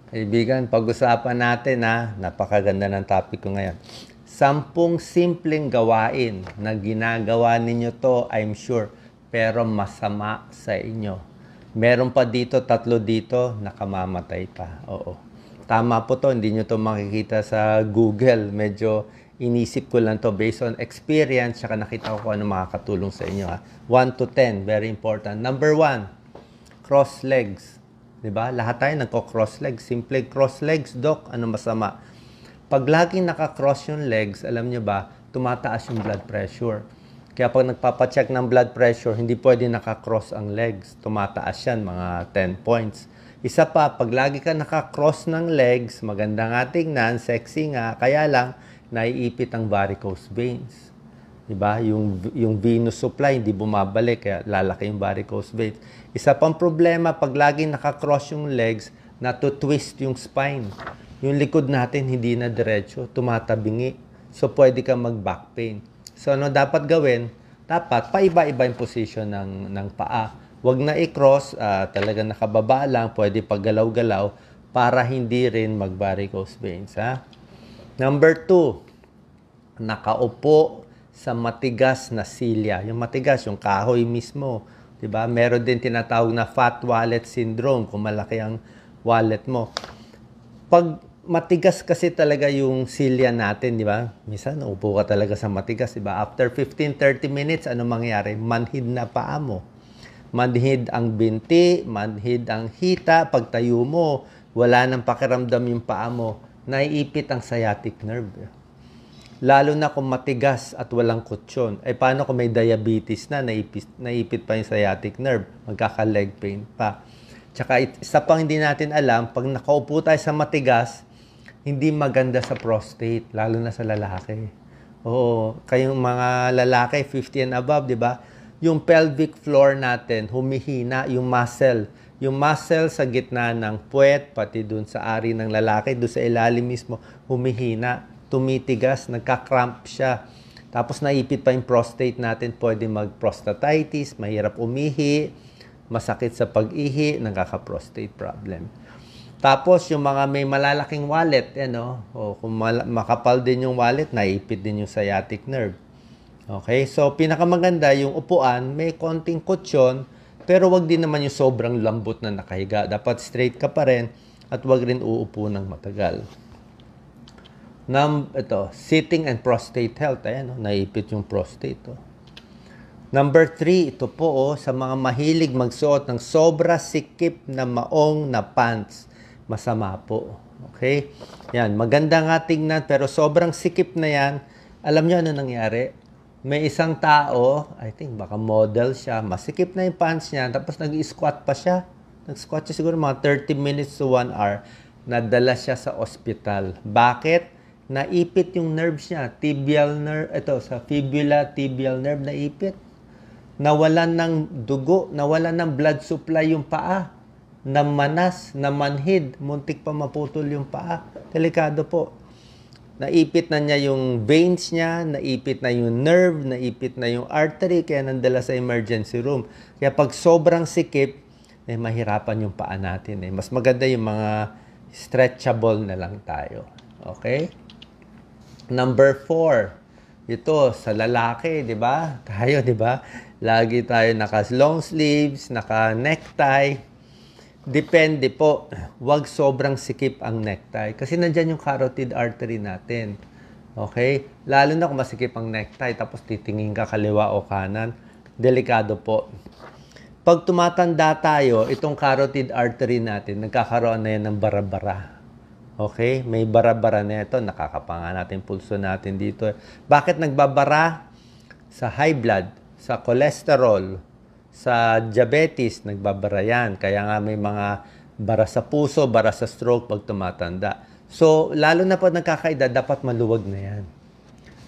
Kaibigan, pag-usapan natin napakaganda ng topic ko ngayon. 10 simpleng gawain na ginagawa ninyo to, I'm sure, pero masama sa inyo. Meron pa dito, 3 dito, nakamamatay pa. Oo. Tama po to, hindi nyo to makikita sa Google. Medyo inisip ko lang to based on experience, saka nakita ko kung ano makakatulong sa inyo. 1 to 10, very important. Number 1, cross legs. Diba? Lahat tayo nagko-cross legs. Simple cross legs, Doc. Ano masama? Pag laging naka-cross yung legs, alam nyo ba, tumataas yung blood pressure. Kaya pag nagpapacheck ng blood pressure, hindi pwede naka-cross ang legs. Tumataas yan, mga 10 points. Isa pa, pag lagi ka naka-cross ng legs, maganda nga tingnan, sexy nga, kaya lang, naiipit ang varicose veins. Diba? Yung venous supply hindi bumabalik, kaya lalaki yung varicose veins. Isa pang problema, pag laging naka-cross yung legs, natutwist yung spine. Yung likod natin hindi na diretso, tumatabingi. So, pwede ka mag-back pain. So, ano dapat gawin? Dapat paiba-iba yung position ng paa. Huwag na i-cross, talaga nakababa lang, pwede paggalaw-galaw para hindi rin mag-varicose veins. Number 2, nakaupo sa matigas na silya. Yung matigas, yung kahoy mismo. Diba? Meron din tinatawag na fat wallet syndrome kung malaki ang wallet mo. Pag matigas kasi talaga yung silya natin, di ba? Minsan, upo ka talaga sa matigas, di ba? After 15-30 minutes, ano mangyari? Manhid na paa mo. Manhid ang binti, manhid ang hita. Pag tayo mo, wala nang pakiramdam yung paa mo. Naiipit ang sciatic nerve. Lalo na kung matigas at walang kutsyon. Paano kung may diabetes na, naipit pa yung sciatic nerve, magkaka-leg pain pa. Tsaka isa pang hindi natin alam, pag nakaupo tayo sa matigas, hindi maganda sa prostate, lalo na sa lalaki. Oo, kayong mga lalaki, 50 and above, di ba? Yung pelvic floor natin, humihina, yung muscle. Yung muscle sa gitna ng puwet, pati dun sa ari ng lalaki, dun sa ilalim mismo, humihina, tumitigas, nagka-cramp siya. Tapos naipit pa yung prostate natin, pwede mag-prostatitis, mahirap umihi, masakit sa pag-ihi, nagkaka-prostate problem. Tapos yung mga may malalaking wallet, kung makapal din yung wallet, naipit din yung sciatic nerve. Okay, so pinakamaganda yung upuan, may konting kutsyon, pero wag din naman yung sobrang lambot na nakahiga. Dapat straight ka pa rin at wag rin uupo ng matagal. Sitting and prostate health. Ayan, naipit yung prostate. Number 3, ito po, sa mga mahilig magsuot ng sobra sikip na maong na pants. Masama po. Okay? Yan, maganda nga tingnan, pero sobrang sikip na yan. Alam nyo ano nangyari? May isang tao, I think baka model siya, masikip na yung pants niya, tapos nag-squat pa siya. Nag-squat siya siguro mga 30 minutes to 1 hour. Nadala siya sa ospital. Bakit? Naipit yung nerves niya, tibial nerve, sa fibula tibial nerve naipit. Nawalan ng dugo, nawalan ng blood supply yung paa. Namanas, namanhid, muntik pa maputol yung paa. Delikado po. Naipit na niya yung veins niya, naipit na yung nerve, naipit na yung artery, kaya nandala sa emergency room. Kaya pag sobrang sikip, mahirapan yung paa natin. Mas maganda yung mga stretchable na lang tayo. Okay? Number 4, ito sa lalaki, di ba? Tayo, di ba? Lagi tayo naka-long sleeves, naka-necktie. Depende po. Huwag sobrang sikip ang necktie. Kasi nandyan yung carotid artery natin. Okay? Lalo na kung masikip ang necktie, tapos titingin ka kaliwa o kanan. Delikado po. Pag tumatanda tayo, itong carotid artery natin, nagkakaroon na yan ng bara-bara. Okay? May bara-bara na ito. Nakakapanga natin pulso natin dito. Bakit nagbabara? Sa high blood, sa cholesterol, sa diabetes, nagbabara yan. Kaya nga may mga bara sa puso, bara sa stroke pag tumatanda. So, lalo na pag nagkakaedad, dapat maluwag na yan.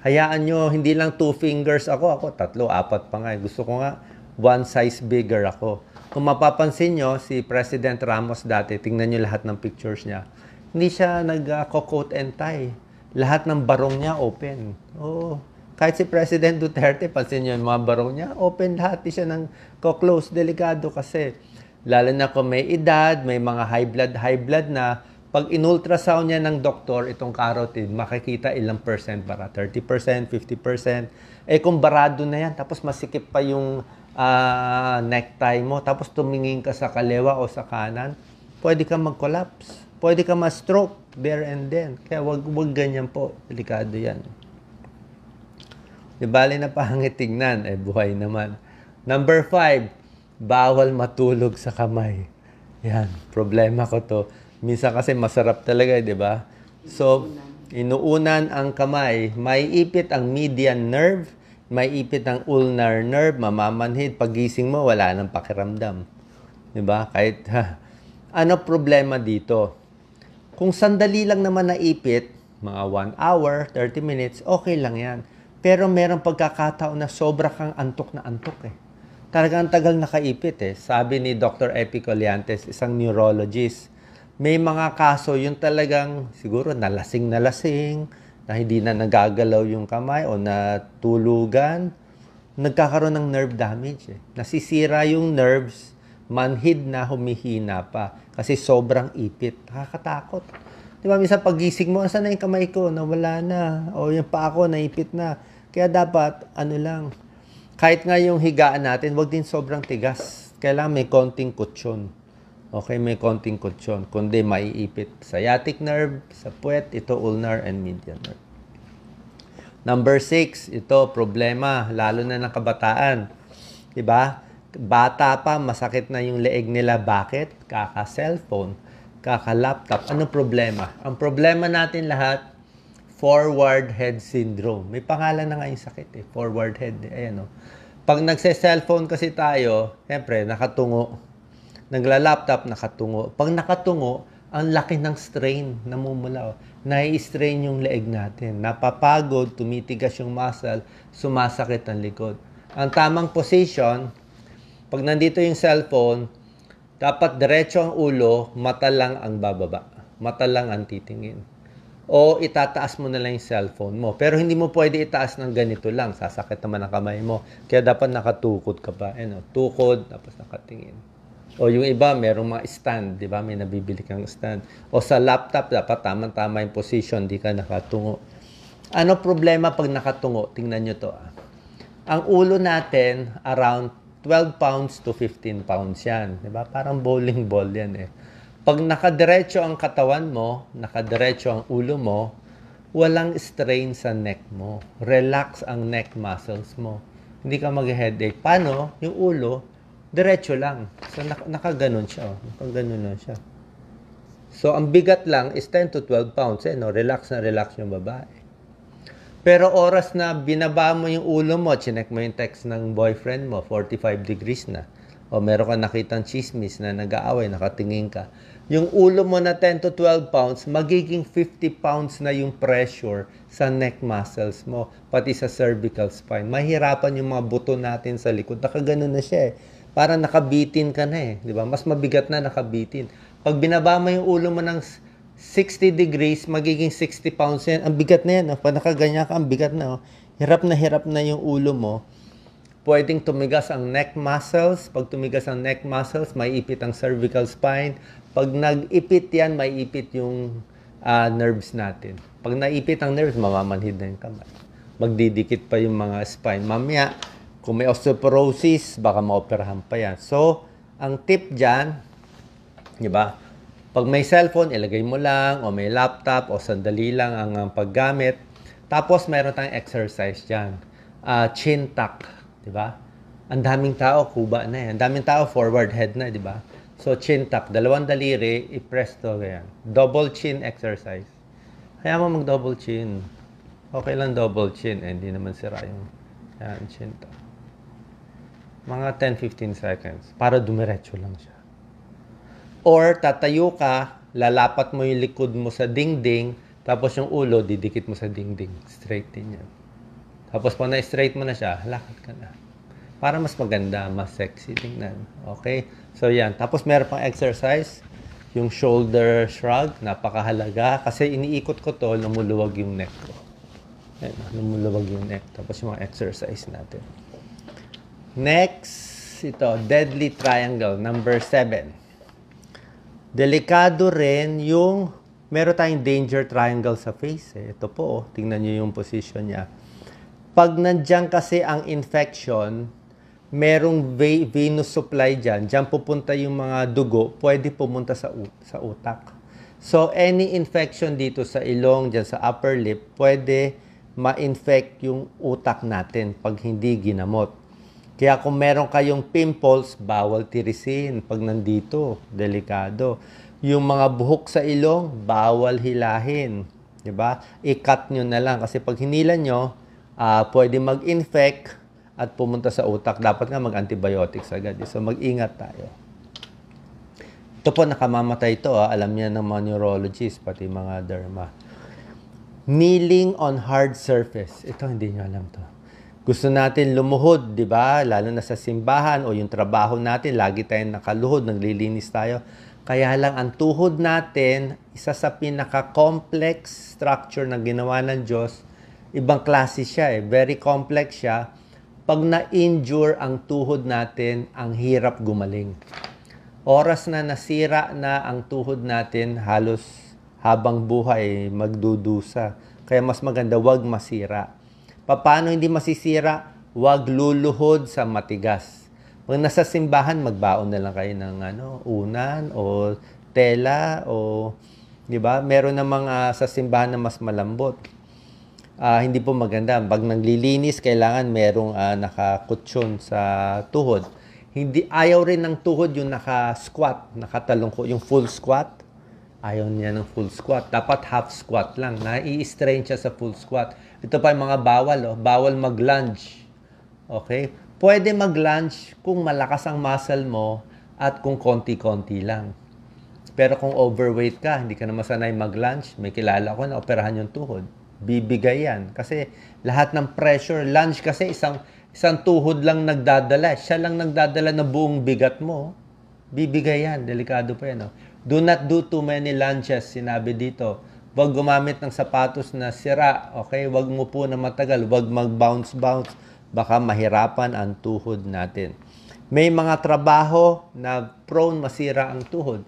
Hayaan nyo, hindi lang 2 fingers ako 3, 4 pa nga. Gusto ko nga, 1 size bigger ako. Kung mapapansin nyo, si President Ramos dati, tingnan nyo lahat ng pictures niya. Hindi siya nag-coat and tie. Lahat ng barong niya open. Kahit si President Duterte, pansin niyo yung mga barong niya, open lahat. Di siya nang close. Delikado kasi. Lalo na kung may edad, may mga high blood na, Pag in-ultrasound niya ng doktor, itong carotid, makikita ilang percent para. 30%, 50%. Eh kung barado na yan, tapos masikip pa yung necktie mo, tapos tumingin ka sa kaliwa o sa kanan, pwede ka mag-collapse. Pwede ka ma-stroke there and then. Kaya wag ganyan po. Delikado yan. Di bali na pangit tignan, eh buhay naman. Number 5, bawal matulog sa kamay. Yan, problema ko to. Minsan kasi masarap talaga, di ba? So, inuunan ang kamay. May ipit ang median nerve, may ipit ang ulnar nerve, mamamanhid. Pagising mo, wala nang pakiramdam. Di ba? Kahit, ano problema dito? Kung sandali lang naman naipit, mga 1 hour, 30 minutes, okay lang yan. Pero merong pagkakataon na sobra kang antok na antok eh. Talagang tagal nakaipit eh. Sabi ni Dr. Epi Colliantes, isang neurologist, may mga kaso yung talagang siguro nalasing na hindi na nagagalaw yung kamay o natulugan, nagkakaroon ng nerve damage eh. Nasisira yung nerves, manhid na, humihina pa kasi sobrang ipit. Nakakatakot. Di ba, minsan pagising mo, saan na yung kamay ko? Nawala na. O yung paa ko, naipit na. Kaya dapat, kahit nga yung higaan natin, wag din sobrang tigas. Kailangan may konting kutsyon. Okay, may konting kutsyon. Kundi maiipit. Sciatic nerve, sa puwet, ito ulnar and median nerve. Number 6, ito problema, lalo na ng kabataan. Diba? Bata pa, masakit na yung leeg nila. Bakit? Kaka-cellphone, kaka-laptop. Ano problema? Ang problema natin lahat, forward head syndrome. May pangalan na nga yung sakit eh. Forward head. Ayan o. Pag nagse-cellphone kasi tayo, siyempre, nakatungo. Nagla-laptop, nakatungo. Pag nakatungo, ang laki ng strain namumula. Nai-strain yung leeg natin. Napapagod, tumitigas yung muscle, sumasakit ang likod. Ang tamang position, pag nandito yung cellphone, dapat diretso ang ulo, mata lang ang bababa. Mata lang ang titingin. O itataas mo na lang yung cellphone mo. Pero hindi mo pwede itaas ng ganito lang. Sasakit naman ang kamay mo. Kaya dapat nakatukod ka pa. Tukod, tapos nakatingin. O yung iba, merong mga stand. Di ba? May nabibili kang stand. O sa laptop, dapat tamang-tama yung position. Di ka nakatungo. Ano problema pag nakatungo? Tingnan nyo to. Ang ulo natin, around 12 pounds to 15 pounds yan. Di ba? Parang bowling ball yan eh. Pag nakadiretso ang katawan mo, nakadiretso ang ulo mo, walang strain sa neck mo. Relax ang neck muscles mo. Hindi ka mag-headache. Paano? Yung ulo, diretso lang. So, nakaganon siya. Nakaganon lang siya. So, ang bigat lang is 10 to 12 pounds. Relax na relax yung babae. Pero oras na binaba mo yung ulo mo, chinek mo yung text ng boyfriend mo, 45 degrees na. O meron ka nakitang chismis na nag-aaway, nakatingin ka. Yung ulo mo na 10 to 12 pounds, magiging 50 pounds na yung pressure sa neck muscles mo, pati sa cervical spine. Mahirapan yung mga buto natin sa likod. Nakaganon na siya eh. Parang nakabitin ka na eh. Di ba? Mas mabigat na nakabitin. Pag binaba mo yung ulo mo ng 60 degrees, magiging 60 pounds yan. Ang bigat na yan. Pag nakaganyan ka, ang bigat na. Hirap na yung ulo mo. Pwedeng tumigas ang neck muscles. Pag tumigas ang neck muscles, may ipit ang cervical spine. Pag nag-ipit yan, may ipit yung nerves natin. Pag naipit ang nerves, mamamanhid na yung kamay. Magdidikit pa yung mga spine. Mamaya, kung may osteoporosis, baka maoperahan pa yan. So, ang tip dyan, di ba? Pag may cellphone, ilagay mo lang, o may laptop, o sandali lang ang paggamit. Tapos, mayroon tayong exercise dyan. Chin tuck. Diba? Ang daming tao, kuba na yan. Ang daming tao, forward head na, di ba? So, chin tuck. 2 daliri, i-press to, ganyan. Double chin exercise. Kaya mo mag-double chin. Okay lang double chin. Hindi naman sira yung chin tuck. Mga 10-15 seconds. Para dumiretso lang siya. Or, tatayo ka, lalapat mo yung likod mo sa dingding, tapos yung ulo, didikit mo sa dingding. Straight din yan. Tapos pag na-straight mo na siya, lakad ka na. Para mas maganda, mas sexy tingnan. Okay? So yan. Tapos meron pang exercise, yung shoulder shrug, napakahalaga. Kasi iniikot ko to, lumuluwag yung neck ko. Yan, lumuluwag yung neck. Tapos yung mga exercise natin. Next, ito, deadly triangle, number 7. Delikado rin yung meron tayong danger triangle sa face. Ito po, oh. Tingnan nyo yung position niya. Pag nandiyan kasi ang infection, merong venous supply dyan. Diyan pupunta yung mga dugo, pwede pumunta sa utak. So, any infection dito sa ilong, dyan sa upper lip, pwede ma-infect yung utak natin pag hindi ginamot. Kaya kung meron kayong pimples, bawal tirisin pag nandito. Delikado. Yung mga buhok sa ilong, bawal hilahin. Diba? I-cut nyo na lang. Kasi pag hinila nyo, pwede mag-infect at pumunta sa utak. Dapat nga mag-antibiotics agad. So, mag-ingat tayo. Ito po, nakamamatay ito. Alam niya ng mga neurologists, pati mga derma. Kneeling on hard surface. Ito, hindi nyo alam to. Gusto natin lumuhod, di ba? Lalo na sa simbahan o yung trabaho natin, lagi tayong nakaluhod, naglilinis tayo. Kaya lang, ang tuhod natin, isa sa pinaka-complex structure na ginawa ng Diyos, ibang klase siya eh. Very complex siya. Pag na-injure ang tuhod natin, ang hirap gumaling. Oras na nasira na ang tuhod natin, halos habang buhay magdudusa. Kaya mas maganda, wag masira. Paano hindi masisira? Wag luluhod sa matigas. Pag nasa simbahan, magbaon na lang kayo ng unan o tela o, di ba? Meron namang sa simbahan na mas malambot. Hindi po maganda. Pag naglilinis, kailangan merong nakakutsyon sa tuhod. Ayaw rin ng tuhod yung naka-squat, nakatalong ko, yung full squat. Ayaw niya ng full squat. Dapat half squat lang. Nai-strain siya sa full squat. Ito pa yung mga bawal. Bawal mag-lunge. Okay? Pwede mag-lunge kung malakas ang muscle mo at kung konti-konti lang. Pero kung overweight ka, hindi ka na masanay mag-lunge, may kilala ko na operahan yung tuhod. Bibigay yan. Kasi lahat ng pressure, lunge kasi isang tuhod lang nagdadala. Siya lang nagdadala na buong bigat mo. Bibigay yan. Delikado pa yan. Do not do too many lunges, sinabi dito. Huwag gumamit ng sapatos na sira. Okay? Huwag mo po na matagal. Huwag mag-bounce-bounce. Baka mahirapan ang tuhod natin. May mga trabaho na prone masira ang tuhod.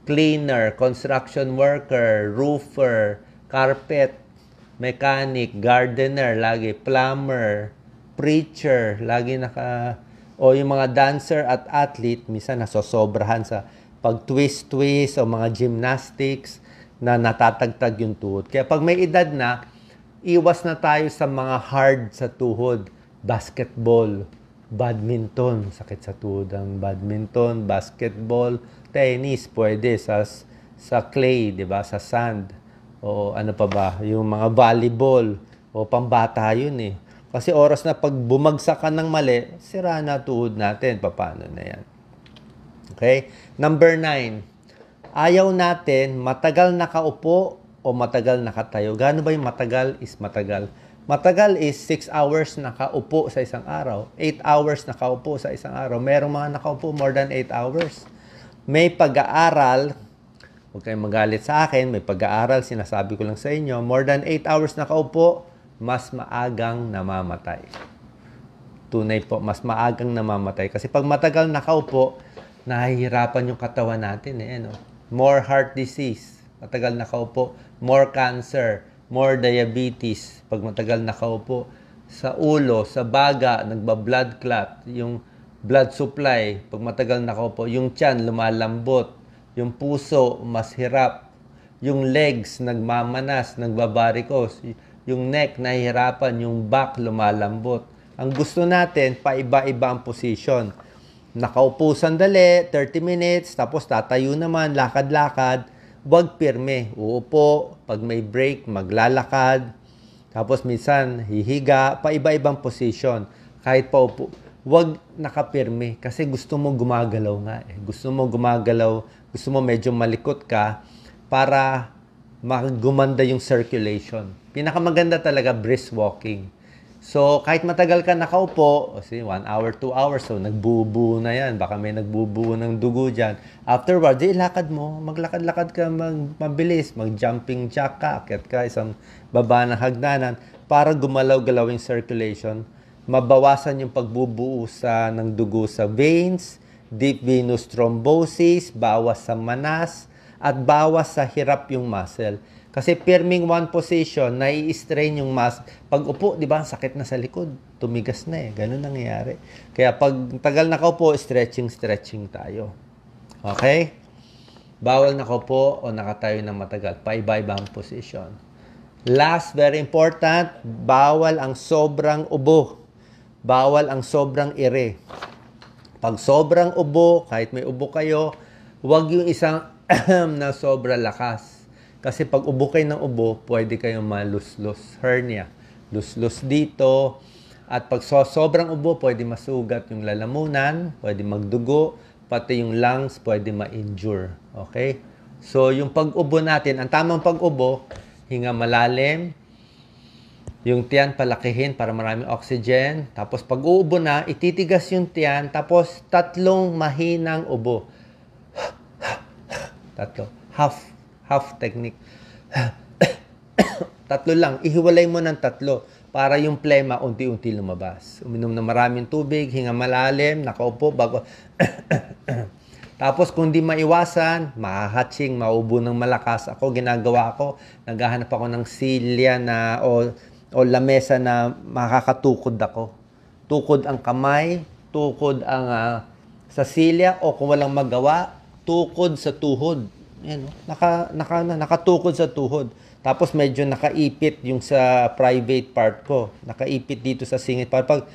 Cleaner, construction worker, roofer, carpet, mechanic, gardener, lagi, plumber, preacher, lagi o yung mga dancer at athlete, minsan nasosobrahan sa pag-twist-twist o mga gymnastics na natatagtag yung tuhod. Kaya pag may edad na, iwas na tayo sa mga hard sa tuhod. Basketball, badminton, sakit sa tuhod ang badminton, basketball, tennis, pwede sa clay, di ba? Sa sand. O ano pa ba? Yung mga volleyball. O pambata yun eh. Kasi oras na pag bumagsak ka ng mali, sira na tuhod natin. Paano na yan? Okay? Number 9. Ayaw natin matagal nakaupo o matagal nakatayo. Gaano ba yung matagal is matagal? Matagal is 6 hours nakaupo sa isang araw. 8 hours nakaupo sa isang araw. Merong mga nakaupo more than 8 hours. May pag-aaral, huwag kayong magalit sa akin, may pag-aaral, sinasabi ko lang sa inyo, more than 8 hours nakaupo, mas maagang namamatay. Tunay po, mas maagang namamatay. Kasi pag matagal nakaupo, nahihirapan yung katawan natin. More heart disease, matagal nakaupo. More cancer, more diabetes, pag matagal nakaupo. Sa ulo, sa baga, nagba-blood clot. Yung blood supply, pag matagal nakaupo. Yung tiyan, lumalambot. Yung puso, mas hirap. Yung legs, nagmamanas, nagbabarikos. Yung neck, nahihirapan. Yung back, lumalambot. Ang gusto natin, paiba-iba ang position. Nakaupo sandali, 30 minutes, tapos tatayo naman, lakad-lakad. Huwag pirme. Uupo, pag may break, maglalakad. Tapos minsan, hihiga, paiba-ibang position. Kahit paupo. Huwag nakapirme kasi gusto mo gumagalaw nga. Gusto mo gumagalaw, gusto mo medyo malikot ka para gumanda yung circulation. Pinakamaganda talaga brisk walking. So, kahit matagal ka nakaupo, 1 hour, 2 hours, so nagbubuo na yan. Baka may nagbubuo ng dugo dyan. Afterwards, lakad mo. Maglakad-lakad ka, mabilis. Mag-jumping jack ka, akyat ka, isang baba ng hagdanan para gumalaw-galaw yung circulation. Mabawasan yung pagbubuo ng dugo sa veins, deep venous thrombosis, bawas sa manas, at bawas sa hirap yung muscle. Kasi firming one position, nai-strain yung muscle. Pag upo, di ba, sakit na sa likod. Tumigas na Ganun nangyayari. Kaya pag tagal nakaupo, stretching tayo. Okay? Bawal nakaupo o nakatayo ng matagal. Paiba-ibang position. Last, very important, bawal ang sobrang ubo. Bawal ang sobrang ire. Pag sobrang ubo, kahit may ubo kayo, huwag yung isang na sobra lakas. Kasi pag ubo kayo ng ubo, pwede kayong maluslus, hernia. Luslus dito. At pag sobrang ubo, pwede masugat yung lalamunan, pwede magdugo, pati yung lungs, pwede ma-injure. Okay? So, yung pag-ubo natin, ang tamang pag-ubo, hinga malalim, yung tiyan palakihin para maraming oxygen. Tapos pag uubo na, ititigas yung tiyan. Tapos 3 mahinang ubo. Tatlo. Half technique. 3 lang. Ihiwalay mo ng 3 para yung plema unti-unti lumabas. Uminom ng maraming tubig, hinga malalim, nakaupo, bago... Tapos kung di maiwasan, mahahatsing, maubo ng malakas. Ako, ginagawa ko, naghahanap ako ng silya na, o lamesa na makakatukod ako. Tukod ang kamay, tukod ang sa silya, o kung walang magawa, tukod sa tuhod. Yan, nakatukod sa tuhod. Tapos medyo nakaipit yung sa private part ko. Nakaipit dito sa singit. Pag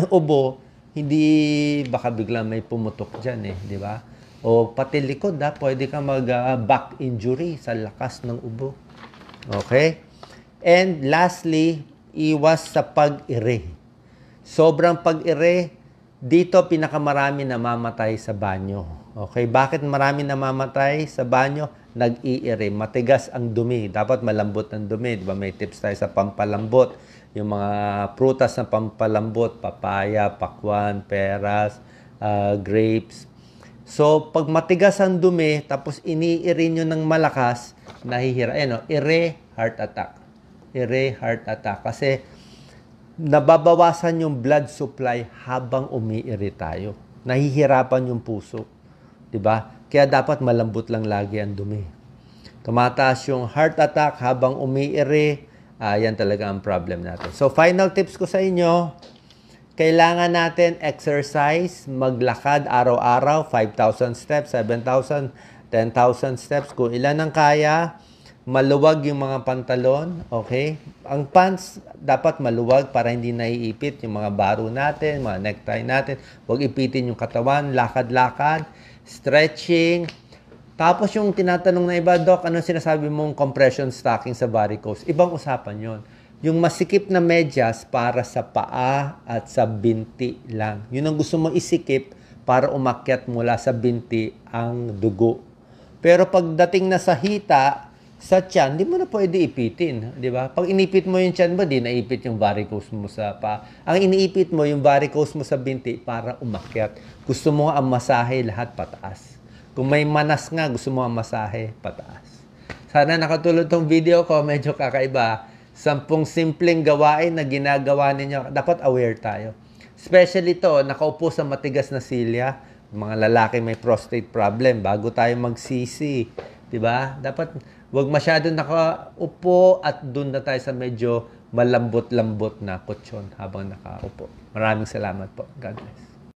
ubo, hindi baka bigla may pumutok dyan di ba? O pati likod pwede ka mag-back injury sa lakas ng ubo. Okay? And lastly, iwas sa pag-ire. Sobrang pag-ire, dito pinakamarami namamatay sa banyo. Okay, bakit marami namamatay sa banyo? Nag-iire, matigas ang dumi. Dapat malambot ang dumi. Diba? May tips tayo sa pampalambot. Yung mga prutas na pampalambot, papaya, pakwan, peras, grapes. So, pag matigas ang dumi, tapos iniire nyo ng malakas, nahihira. Ire, heart attack. Ire, heart attack. Kasi nababawasan yung blood supply habang umiire tayo. Nahihirapan yung puso. Diba? Kaya dapat malambot lang lagi ang dumi. Tumataas yung heart attack habang umiire, yan talaga ang problem natin. So, final tips ko sa inyo, kailangan natin exercise, maglakad araw-araw, 5,000 steps, 7,000, 10,000 steps, kung ilan ang kaya, maluwag yung mga pantalon, okay? Ang pants, dapat maluwag para hindi naiipit yung mga baro natin, mga necktie natin, huwag ipitin yung katawan, lakad-lakad, stretching. Tapos yung tinatanong na iba, Doc, ano sinasabi mong compression stocking sa varicose? Ibang usapan yon. Yung masikip na medyas para sa paa at sa binti lang. Yun ang gusto mo isikip para umakyat mula sa binti ang dugo. Pero pagdating na sa hita, sa tiyan, di mo na pwede ipitin. Di ba? Pag inipit mo yung tiyan ba, di naipit yung varicose mo sa paa. Ang iniipit mo, yung varicose mo sa binti para umakyat. Gusto mo ang masahe lahat pataas. Kung may manas nga, gusto mo ang masahe pataas. Sana nakatulong tong video ko, medyo kakaiba. 10 simpleng gawain na ginagawa ninyo. Dapat aware tayo. Especially to, nakaupo sa matigas na silya. Mga lalaki may prostate problem. Bago tayo magsisi. Diba? Dapat wag masyado nakaupo at dun na tayo sa medyo malambot-lambot na kutsyon habang nakaupo. Maraming salamat po. God bless.